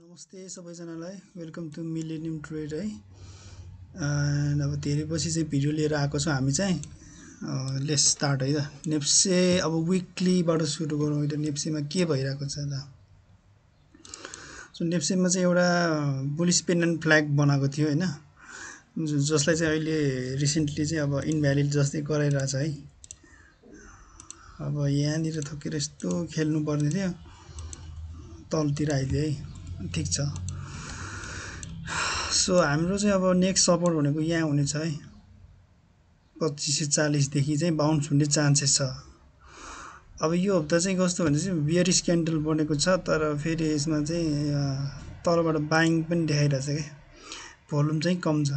नमस्ते सबैजनालाई welcome to millennium trade है। एन्ड अब धेरै पछि चाहिँ भिडियो लिएर आएको छौँ हामी चाहिँ लेट्स स्टार्ट है त। नेप्से अब विकलीबाट सुरु गरौँ है त। नेप्सेमा के भइरहेको छ त। सो नेप्सेमा चाहिँ एउटा बुलिस पेन्डेन्ट फ्ल्याग बनाएको थियो हैन, जसलाई चाहिँ अहिले रिसेन्टली चाहिँ अब इनभ्यालिड जस्तै गराइरहेछ है। अब यहाँनिर थोकेर यस्तो खेल्नु पर्ने थियो, तलतिर आइदियो है, ठिक छ। सो हाम्रो चाहिँ अब नेक्स्ट सपोर्ट भनेको यहाँ हुनेछ है, 2540 देखि चाहिँ बाउन्स हुने चान्सेस छ। अब यो हप्ता चाहिँ कस्तो भने चाहिँ बियरिश क्यान्डल बनेको छ, तर फेरि यसमा चाहिँ तलबाट बाइङ पनि देखाइरहेछ के, भोल्युम चाहिँ कम छ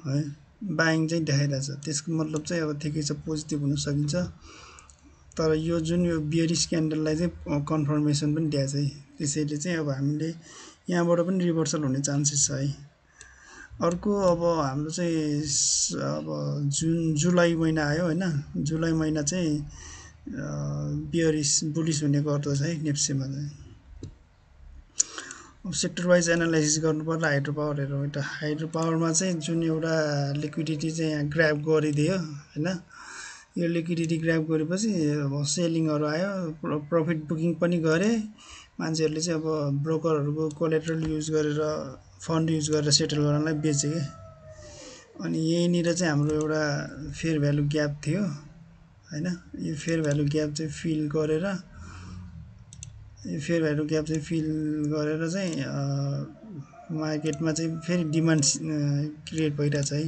है, बाइङ चाहिँ देखाइरहेछ। त्यसको मतलब चाहिँ अब ठिकै छ, पोजिटिभ हुन सकिन्छ। तर यो जुन यो बियरिश क्यान्डललाई चाहिँ कन्फर्मेसन पनि दिएको छ है, त्यसैले चाहिँ अब हामीले यहाँबाट पनि रिभर्सल हुने चान्सेस छ है। अर्को अब हाम्रो चाहिँ अब जुलाई महिना आयो हैन, जुलाई महिना चाहिँ बियरिश बुलिस हुने गर्दछ है नेप्सेमा चाहिँ। अब सेक्टर वाइज एनालाइसिस गर्नुपर्दा हाइड्रो पावर हेरौँ त। हाइड्रो पावरमा चाहिँ जुन एउटा लिक्विडिटी चाहिँ यहाँ ग्र्याब गरिदियो हैन, यो लिक्विडिटी ग्र्याब गरेपछि अब सेलिङहरू आयो, प्रफिट बुकिङ पनि गरे मान्छेहरूले चाहिँ। अब ब्रोकरहरूको कोलेट्रल युज गरेर, फन्ड युज गरेर सेटल गर्नलाई बेचे के। अनि यहीँनिर चाहिँ हाम्रो एउटा फेयर भ्यालु ग्याप थियो हैन, यो फेयर भ्यालु ग्याप चाहिँ फिल गरेर, चाहिँ मार्केटमा चाहिँ फेरि डिमान्ड क्रिएट भइरहेछ है।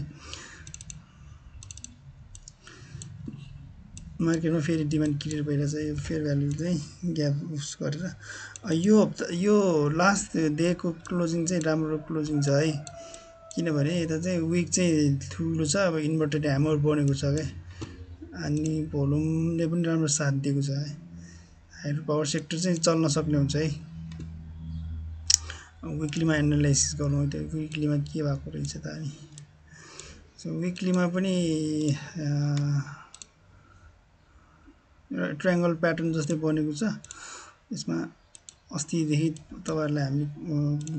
मार्केटमा फेरि डिमान्ड क्रिएट भइरहेछ यो फेयर भ्यालु चाहिँ ग्याप उस गरेर। यो हप्ता यो लास्ट डेको क्लोजिङ चाहिँ राम्रो क्लोजिङ छ है, किनभने यता चाहिँ विक चाहिँ ठुलो छ, अब इन्भर्टेड ह्यामर बनेको छ क्या। अनि भोल्युमले पनि राम्रो साथ दिएको छ है। हाइड्रो पावर सेक्टर चाहिँ चल्न सक्ने हुन्छ है। विकलीमा एनालाइसिस गरौँ त, विकलीमा के भएको रहेछ त हामी। सो विकलीमा पनि ट्रायङ्गल प्याटर्न जस्तै बनेको छ। यसमा अस्तिदेखि तपाईहरुलाई हामी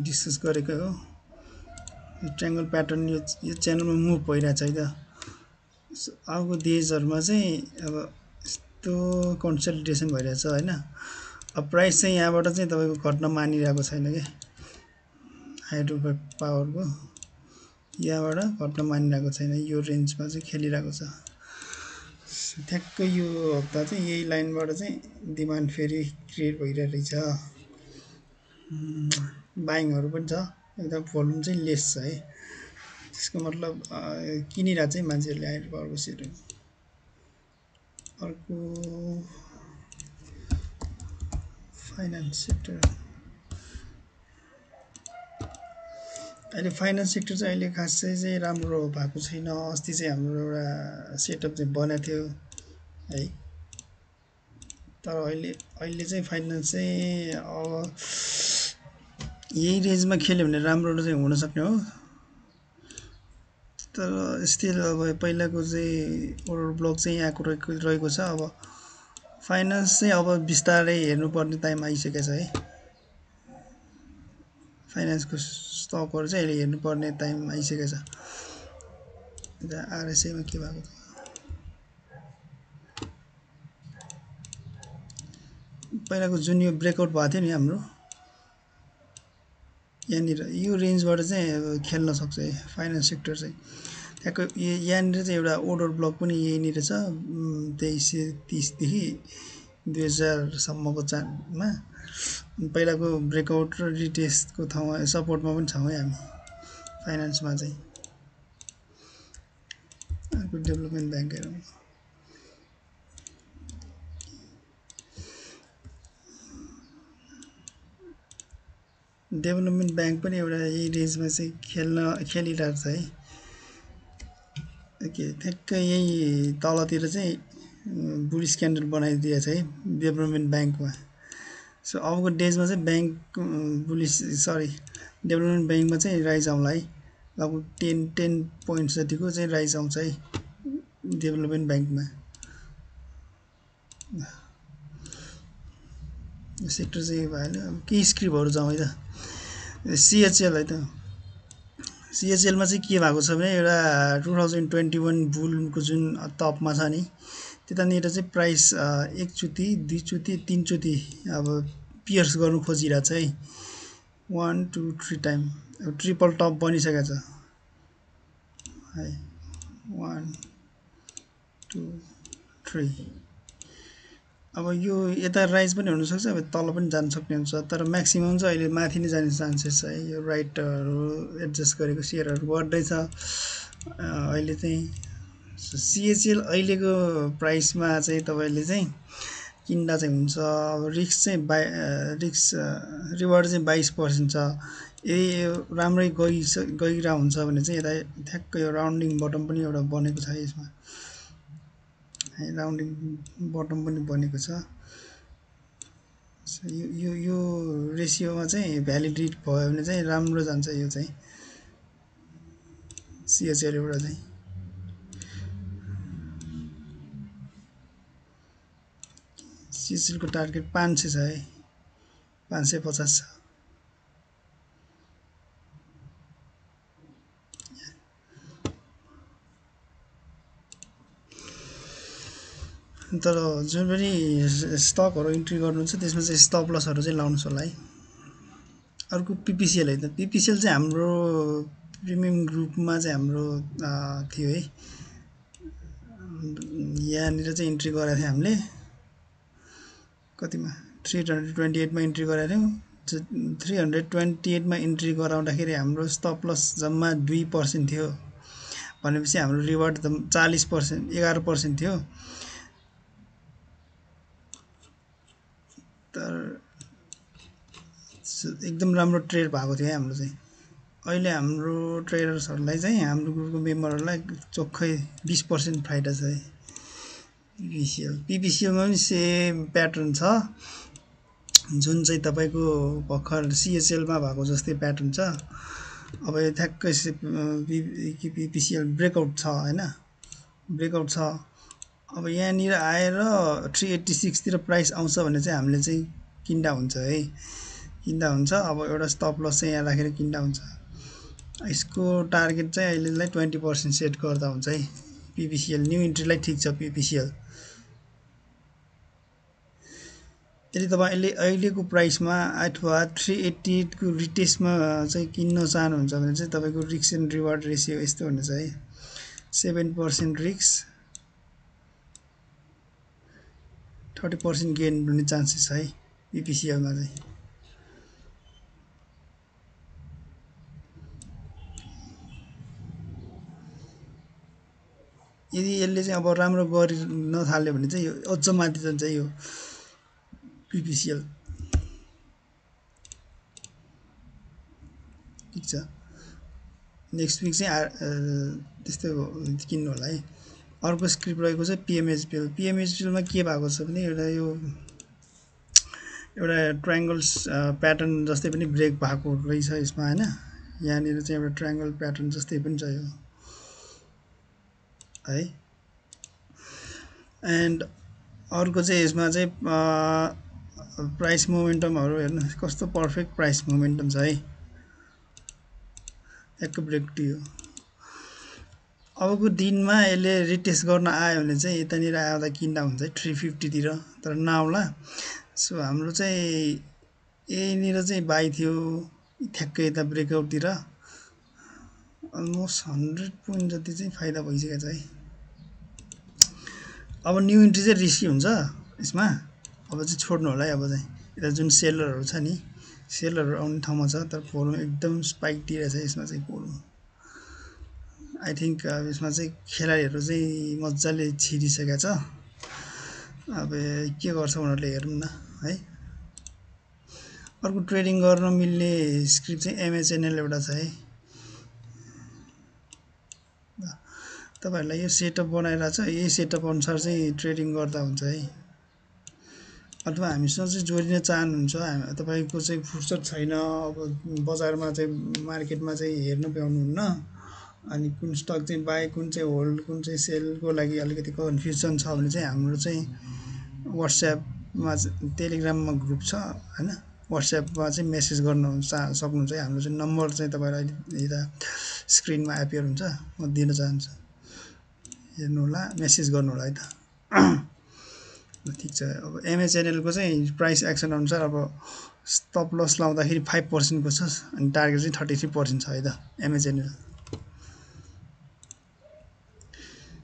डिस्कस गरेकै हो। ट्रायङ्गल प्याटर्न यो च्यानलमा मुभ भइरहेछ है त। अर्को देशहरुमा चाहिँ अब यस्तो कन्सोलिडेसन भइरहेछ हैन। अब प्राइस चाहिँ यहाँबाट चाहिँ तपाईको घट्न मानिरहेको छैन के, हाइड्रो पावरको यहाँबाट घट्न मानिरहेको छैन, यो रेन्जमा चाहिँ खेलिरहेको छ। ठ्याक्कै यो हप्ता चाहिँ यही लाइनबाट चाहिँ डिमान्ड फेरि क्रिएट भइरहेछ। बाइङहरु पनि छ, एकदम भोल्युम चाहिँ लेस छ है। त्यसको मतलब किनिरहेको चाहिँ मान्छेहरूले हाइड्रो पावरको सेयरहरू। अर्को फाइनान्स सेक्टर। अहिले फाइनान्स सेक्टर चाहिँ अहिले खासै चाहिँ राम्रो भएको छैन। अस्ति चाहिँ हाम्रो एउटा सेटअप चाहिँ बनाएको थियो है, तर अहिले चाहिँ फाइनान्स चाहिँ अब यही रेन्जमा खेल्यो भने राम्रो चाहिँ हुन सक्ने हो। तर स्टिल अब पहिलाको चाहिँ ओर्डर ब्लक चाहिँ यहाँको रहेको छ। अब फाइनान्स चाहिँ अब बिस्तारै हेर्नुपर्ने टाइम आइसकेको छ है। फाइनान्सको स्टकहरु चाहिँ अहिले हेर्नुपर्ने टाइम आइसकेको छ। आरएसआईमा के भएको छ, पहिलाको जुन यो ब्रेकआउट भएको थियो नि हाम्रो, यहाँनिर यो रेन्जबाट चाहिँ खेल्न सक्छ है फाइनान्स सेक्टर चाहिँ। ठ्याक्कै यहाँनिर चाहिँ एउटा ओर्डर ब्लक पनि यहीँनिर छ, 2330 देखि 2000 सम्मको चार्टमा। पहिलाको ब्रेकआउट र रिटेस्टको ठाउँमा सपोर्टमा पनि छौँ है हामी फाइनान्समा चाहिँ। अर्को डेभलपमेन्ट ब्याङ्क हेरौँ। डेभलपमेन्ट ब्याङ्क पनि एउटा यही रेन्जमा चाहिँ खेलिरहेको छ है। ओके, ठ्याक्कै यही तलतिर चाहिँ बुलिस क्यान्डल बनाइदिएछ है डेभलपमेन्ट ब्याङ्कमा। सो अबको डेजमा चाहिँ डेभलपमेन्ट ब्याङ्कमा चाहिँ राइज आउँला है। लगभग 10 पोइन्ट्स जतिको चाहिँ राइज आउँछ है डेभलपमेन्ट ब्याङ्कमा। यो सेक्टर चाहिँ भएन। अब केही स्क्रिपहरू जाउँ है त। सिएचएल है त। सिएचएलमा चाहिँ के भएको छ भने एउटा 2021 बुलको जुन टपमा छ नि त्यतानिर चाहिँ प्राइस एकचोटि दुईचोटि तीनचोटि अब पियर्स गर्नु खोजिरहेको छ है 1 2 3 टाइम ट्रिपल टप बनिसकेको छ है 1 2 3 अब यो यता राइज पनि हुनसक्छ अब तल पनि जान सक्ने हुन्छ तर म्याक्सिमम् चाहिँ अहिले माथि नै जाने चान्सेस छ है यो राइटहरू एडजस्ट गरेको सेयरहरू बढ्दैछ अहिले चाहिँ सिएचएल अहिलेको प्राइसमा चाहिँ तपाईँले चाहिँ किन्दा चाहिँ हुन्छ अब रिस्क चाहिँ रिस्क रिवार्ड चाहिँ 22% छ यदि राम्रै गइरहेको हुन्छ भने चाहिँ यता ठ्याक्कै यो राउन्डिङ बटम पनि एउटा बनेको छ यसमा है राउन्डिङ बटम पनि बनेको छ यो रेसियोमा चाहिँ भ्यालिडेट भयो भने चाहिँ राम्रो जान्छ यो चाहिँ सिएचएलबाट चाहिँ सिएचएलको टार्गेट 500 छ है 550 छ तर जुन पनि स्टकहरू इन्ट्री गर्नुहुन्छ त्यसमा चाहिँ स्टप लसहरू चाहिँ लाउनुहोस् होला है अर्को पिपिसिएल है त पिपिसिएल चाहिँ हाम्रो प्रिमियम ग्रुपमा चाहिँ हाम्रो थियो है यहाँनिर चाहिँ इन्ट्री गरेको थियो हामीले कतिमा 328 मा इन्ट्री गरेको थियौँ 328 मा इन्ट्री गराउँदाखेरि हाम्रो स्टप लस जम्मा 2% थियो भनेपछि हाम्रो रिवार्ड त 40% 11% थियो तर एकदम राम्रो ट्रेड भएको थियो हाम्रो चाहिँ अहिले हाम्रो ट्रेडर्सहरूलाई चाहिँ हाम्रो ग्रुपको मेम्बरहरूलाई चोखै 20% फाइदा छ है पिपिसिएलमा पनि सेम प्याटर्न छ जुन चाहिँ तपाईँको भर्खर सिएचएलमा भएको जस्तै प्याटर्न छ अब यो ठ्याक्कै पिपिसिएल ब्रेकआउट छ होइन ब्रेकआउट छ अब यहाँनिर आएर 386 तिर प्राइस आउँछ भने चाहिँ हामीले चाहिँ किन्दा हुन्छ है किन्दा हुन्छ अब एउटा स्टप लस चाहिँ यहाँ राखेर किन्दा हुन्छ यसको टार्गेट चाहिँ अहिलेलाई 20% सेट गर्दा हुन्छ है पिपिसिएल न्यू इन्ट्रीलाई ठिक छ पिपिसिएल यदि तपाईँले अहिलेको प्राइसमा अथवा 388 को रिटेस्टमा चाहिँ किन्न चाहनुहुन्छ भने चाहिँ तपाईँको रिस्क एन्ड रिवार्ड रेसियो यस्तो हुनेछ है 7% रिस्क 30% गेन हुने चान्सेस है पिपिसिएलमा चाहिँ यदि यसले चाहिँ अब राम्रो गर्न थाल्यो भने चाहिँ यो अझ माथि जान्छ यो पिपिसिएल ठिक छ नेक्स्ट विक चाहिँ त्यस्तै किन्नु होला है अर्को स्क्रिप्ट रहेको छ पिएमएचपिएलमा के भएको छ भने एउटा यो एउटा ट्रायङ्गल्स प्याटर्न जस्तै पनि ब्रेक भएको रहेछ यसमा होइन यहाँनिर चाहिँ एउटा ट्रायङ्गल प्याटर्न जस्तै पनि छ यो है एन्ड अर्को चाहिँ यसमा चाहिँ प्राइस मोमेन्टमहरू हेर्नु कस्तो पर्फेक्ट प्राइस मोमेन्टम छ है एक ब्रेक दियो अबको दिनमा यसले रिटेस्ट गर्न आयो भने चाहिँ यतानिर आउँदा किन्दा हुन्छ 350 तिर तर नआउला सो हाम्रो चाहिँ यहीँनिर चाहिँ बाई थियो ठ्याक्कै यता ब्रेकआउटतिर अलमोस्ट 100 पोइन्ट जति चाहिँ फाइदा भइसकेको छ है अब न्यू इन्ट्री चाहिँ रिस्की हुन्छ यसमा अब चाहिँ छोड्नु होला है अब चाहिँ यता जुन सेलरहरू छ नि सेलरहरू आउने ठाउँमा छ तर फोल्ड एकदम स्पाइक दिइरहेछ यसमा चाहिँ फोल्ड आई थिङ्क यसमा चाहिँ खेलाडीहरू चाहिँ मजाले छिरिसकेको छ अब के गर्छ उनीहरूले हेरौँ न है अर्को ट्रेडिङ गर्न मिल्ने स्क्रिप्ट चाहिँ एमएचएनएल एउटा छ है तपाईँहरूलाई यो सेटअप बनाइरहेको छ यही सेटअप अनुसार चाहिँ ट्रेडिङ गर्दा हुन्छ है अथवा हामीसँग चाहिँ जोडिन चाहनुहुन्छ तपाईँको चाहिँ फुर्सद छैन अब बजारमा चाहिँ मार्केटमा चाहिँ हेर्न पाउनुहुन्न अनि कुन स्टक चाहिँ बाई कुन चाहिँ होल्ड कुन चाहिँ सेलको लागि अलिकति कन्फ्युजन छ भने चाहिँ हाम्रो चाहिँ वाट्सएपमा टेलिग्राममा ग्रुप छ होइन WhatsAppमा चाहिँ मेसेज गर्नु सक्नुहुन्छ है। हाम्रो चाहिँ नम्बर चाहिँ तपाईँलाई अहिले यता स्क्रिनमा एपियर हुन्छ, म दिन चाहन्छु, हेर्नु होला, मेसेज गर्नु होला है त। ठिक छ। अब MA को चाहिँ प्राइस एक्सन अनुसार अब स्टप लस लाउँदाखेरि 5% को छ अनि टार्गेट चाहिँ 33% छ है त MA।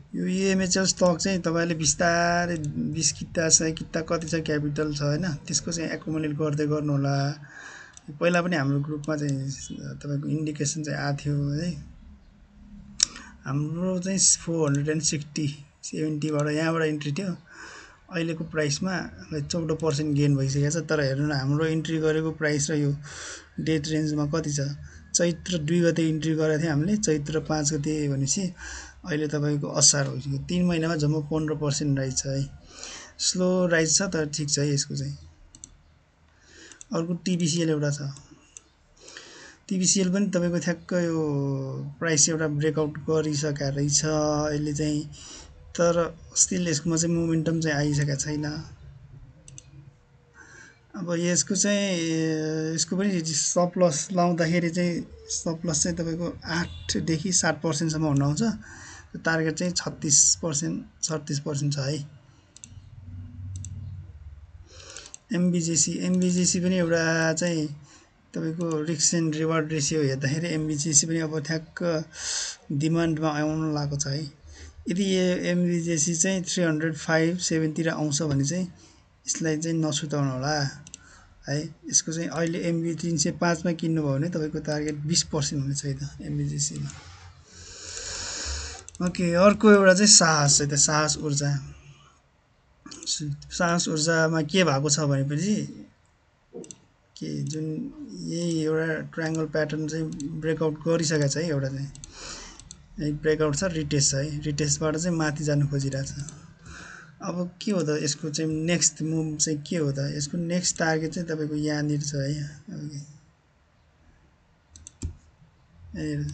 यो EMHL स्टक चाहिँ तपाईँले बिस्तारै 20 किता 100 किता कति छ क्यापिटल छ होइन, त्यसको चाहिँ एकुमुलेट गर्दै गर्नु होला। पहिला पनि हाम्रो ग्रुपमा चाहिँ तपाईँको इन्डिकेसन चाहिँ आएको थियो है। हाम्रो चाहिँ 460 70बाट यहाँबाट इन्ट्री थियो, अहिलेको प्राइसमा 14% गेन भइसकेको छ। तर हेर्नु न, हाम्रो इन्ट्री गरेको प्राइस र यो डेट रेन्जमा कति छ। चैत्र 2 गते इन्ट्री गरेको थियो हामीले, चैत्र 5 गते भनेपछि अहिले तपाईँको असार भइसक्यो। 3 महिनामा जम्मा 15% राइज छ है। स्लो राइज छ तर ठिक छ है यसको चाहिँ। अर्को TBCL एउटा छ। TBCL पनि तपाईँको ठ्याक्क यो प्राइस एउटा ब्रेकआउट गरिसकेको रहेछ अहिले चाहिँ, तर स्टिल यसकोमा चाहिँ मोमेन्टम चाहिँ आइसकेको छैन। अब यसको चाहिँ यसको पनि स्टप लस लाउँदाखेरि चाहिँ स्टप लस चाहिँ तपाईँको 8 देखि 7% सम्म हुन आउँछ। टार्गेट चाहिँ 36% 37% छ है। MBJC पनि एउटा चाहिँ तपाईँको रिस्क एन्ड रिवार्ड रेसियो हेर्दाखेरि MBJC पनि अब ठ्याक्क डिमान्डमा आउन लागेको छ है। यदि MBJC चाहिँ 305-7 तिर आउँछ भने चाहिँ यसलाई चाहिँ नसुताउनु होला है। यसको चाहिँ अहिले MB 305 मा किन्नुभयो भने तपाईँको टार्गेट 20% हुनेछ है त MBJC मा। ओके, अर्को एउटा चाहिँ साहस है त, साहस ऊर्जा। साहस ऊर्जामा के भएको छ भनेपछि के जुन यही एउटा ट्रायंगल प्याटर्न चाहिँ ब्रेकआउट गरिसकेको छ है। एउटा चाहिँ यही ब्रेकआउट छ, रिटेस्ट छ है। रिटेस्टबाट चाहिँ माथि जानु खोजिरहेछ। अब के हो त यसको चाहिँ नेक्स्ट मुभ चाहिँ के हो त। यसको नेक्स्ट टार्गेट चाहिँ तपाईँको यहाँनिर छ है,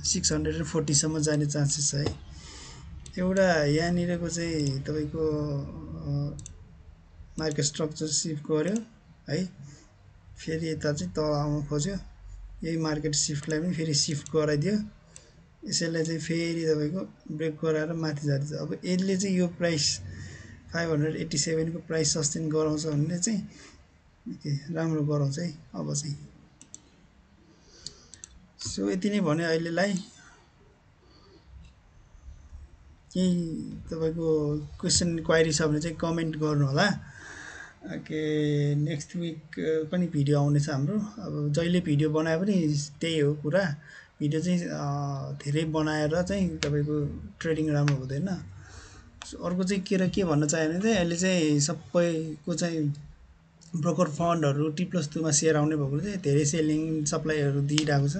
640 सम्म जाने चान्सेस छ है। एउटा यहाँनिरको चाहिँ तपाईँको मार्केट स्ट्रक्चर सिफ्ट गर्यो है, फेरि यता चाहिँ तल आउन खोज्यो, यही मार्केट सिफ्टलाई पनि फेरि सिफ्ट गराइदियो, यसैलाई चाहिँ फेरि तपाईँको ब्रेक गराएर माथि जाँदैछ। अब यसले चाहिँ यो प्राइस 587 को प्राइस सस्टेन गराउँछ भने चाहिँ राम्रो गराउँछ है अब चाहिँ। सो यति नै भने अहिलेलाई। केही तपाईँको क्वेसन क्वाइरी छ भने चाहिँ कमेन्ट गर्नु होला। के नेक्स्ट विक पनि भिडियो आउनेछ हाम्रो। अब जहिले भिडियो बनाए पनि त्यही हो कुरा, भिडियो चाहिँ धेरै बनाएर चाहिँ तपाईँको ट्रेडिङ राम्रो हुँदैन। अर्को चाहिँ के भन्न चाह्यो भने चाहिँ अहिले चाहिँ सबैको चाहिँ ब्रोकर फन्डहरू T+2 मा सेयर आउने भएको चाहिँ धेरै सेलिङ सप्लाईहरू दिइरहेको छ।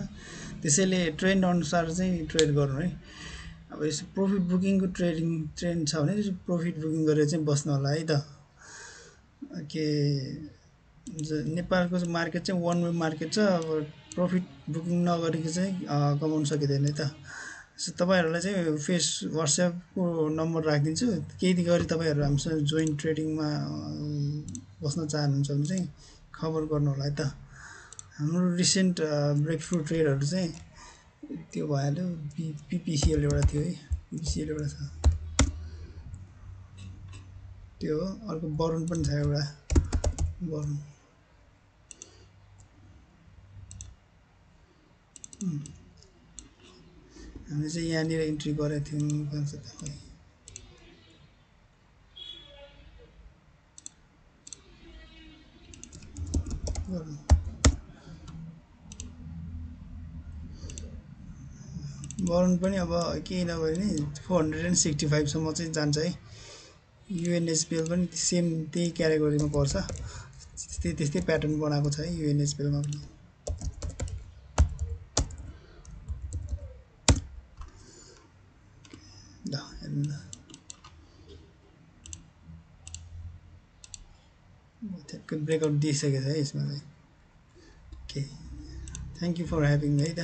त्यसैले ट्रेन्ड अनुसार चाहिँ ट्रेड गर्नु है। अब यसो प्रफिट बुकिङको ट्रेन्ड छ भने प्रफिट बुकिङ गरेर चाहिँ बस्नु होला है त। के नेपालको मार्केट चाहिँ वान वे मार्केट छ। अब प्रफिट बुकिङ नगरेको चाहिँ कमाउन सकिँदैन है त। सो तपाईँहरूलाई चाहिँ WhatsApp को नम्बर राखिदिन्छु, केही गरी तपाईँहरू हामीसँग जोइन ट्रेडिङमा बस्न चाहनुहुन्छ भने चाहिँ खबर गर्नु होला है त। हाम्रो रिसेन्ट ब्रेक थ्रु ट्रेडहरू चाहिँ त्यो भइहाल्यो। PPCL एउटा थियो है, PPCL एउटा छ त्यो हो। अर्को वरुण पनि छ एउटा, वरुण हामीले चाहिँ यहाँनिर इन्ट्री गरेको थियौँ। कहाँ छ त खै, वरुण पनि अब केही नभए नि 465 सम्म चाहिँ जान्छ है। UNSPL पनि सेम त्यही क्याटेगोरीमा पर्छ, त्यस्तै प्याटर्न बनाएको छ है UNSPL मा पनि। ल हेर्नु न, ठ्याक्कै ब्रेकआउट दिइसकेको छ है यसमा चाहिँ। Okay, thank you for having है त।